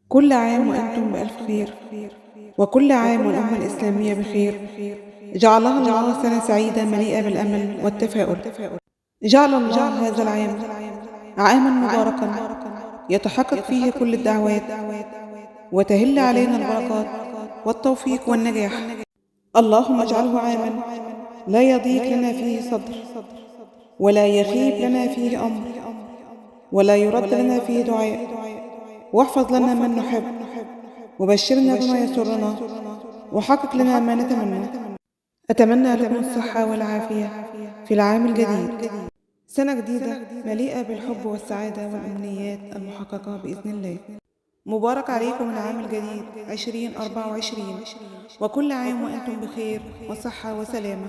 كل عام وأنتم بألف خير، وكل عام والأمة الإسلامية بخير. جعلها الله سنة سعيدة مليئة بالأمل والتفاؤل. جعل الله هذا العام عاما مباركا يتحقق فيه كل الدعوات، وتهل علينا البركات والتوفيق والنجاح. اللهم اجعله عاما لا يضيق لنا فيه صدر، ولا يخيب لنا فيه أمر، ولا يرد لنا فيه دعاء. واحفظ لنا من نحب، وبشرنا بما يسرنا، وحقق لنا ما نتمنى. أتمنى لكم الصحة والعافية في العام الجديد، سنة جديدة مليئة بالحب والسعادة والأمنيات المحققة بإذن الله. مبارك عليكم العام الجديد 2024، وكل عام وأنتم بخير وصحة وسلامة.